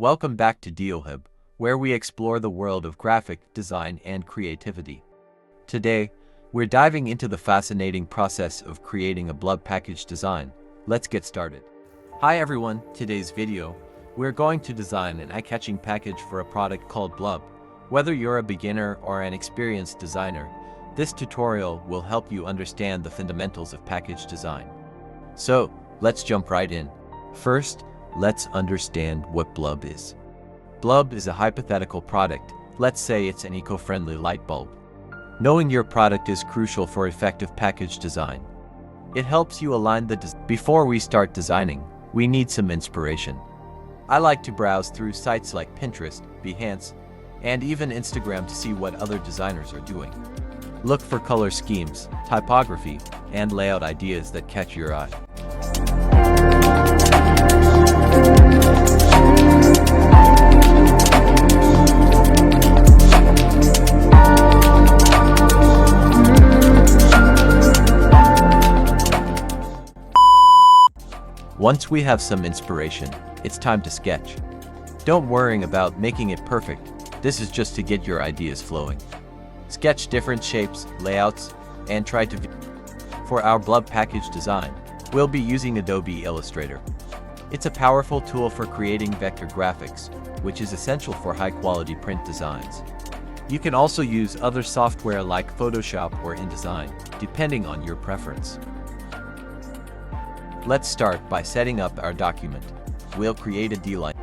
Welcome back to Diyohub, where we explore the world of graphic design and creativity. Today, we're diving into the fascinating process of creating a blub package design. Let's get started. Hi everyone, today's video, we're going to design an eye-catching package for a product called Blub. Whether you're a beginner or an experienced designer, this tutorial will help you understand the fundamentals of package design. So, let's jump right in. First, let's understand what Blub is. Blub is a hypothetical product. Let's say it's an eco-friendly light bulb. Knowing your product is crucial for effective package design. It helps you align the design. Before we start designing, we need some inspiration. I like to browse through sites like Pinterest, Behance, and even Instagram to see what other designers are doing. Look for color schemes, typography, and layout ideas that catch your eye. Once we have some inspiration, it's time to sketch. Don't worry about making it perfect. This is just to get your ideas flowing. Sketch different shapes, layouts, and try to... For our Blub package design, we'll be using Adobe Illustrator. It's a powerful tool for creating vector graphics, which is essential for high-quality print designs. You can also use other software like Photoshop or InDesign, depending on your preference. Let's start by setting up our document. We'll create a D-line.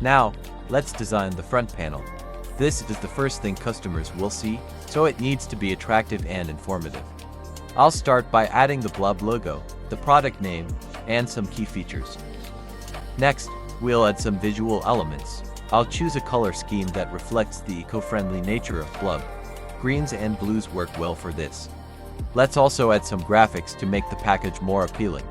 Now, let's design the front panel. This is the first thing customers will see, so it needs to be attractive and informative. I'll start by adding the Blub logo, the product name, and some key features. Next, we'll add some visual elements. I'll choose a color scheme that reflects the eco-friendly nature of Blub. Greens and blues work well for this. Let's also add some graphics to make the package more appealing.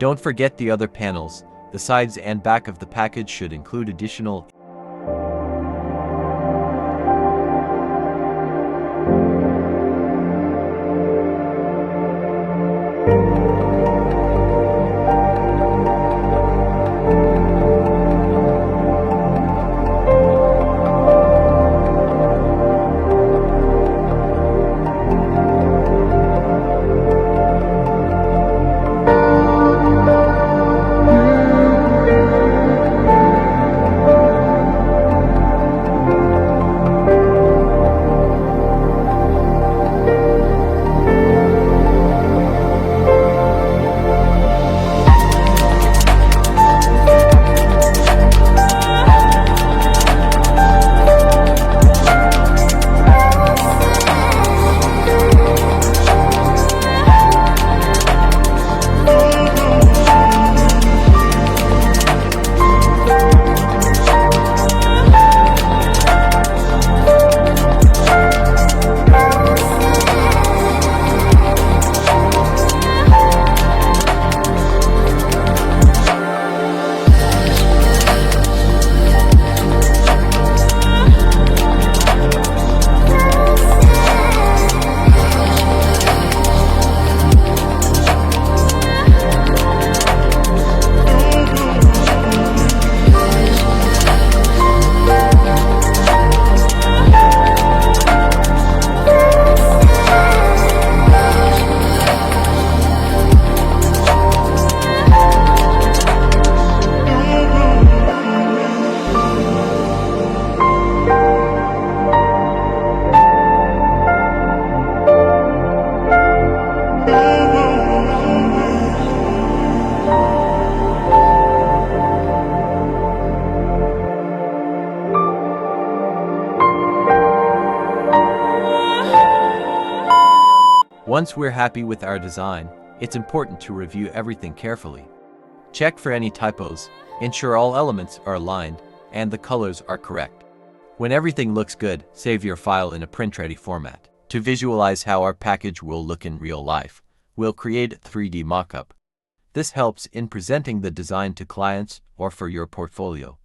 Don't forget the other panels. The sides and back of the package should include additional Once we're happy with our design, it's important to review everything carefully. Check for any typos, ensure all elements are aligned, and the colors are correct. When everything looks good, save your file in a print-ready format. To visualize how our package will look in real life, we'll create a 3D mockup. This helps in presenting the design to clients or for your portfolio.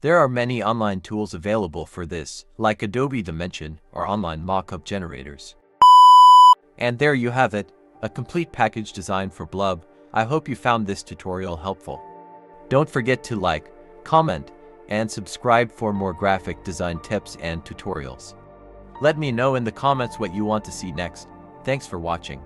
There are many online tools available for this, like Adobe Dimension or online mockup generators. And there you have it, a complete package design for Blub. I hope you found this tutorial helpful. Don't forget to like, comment, and subscribe for more graphic design tips and tutorials. Let me know in the comments what you want to see next. Thanks for watching.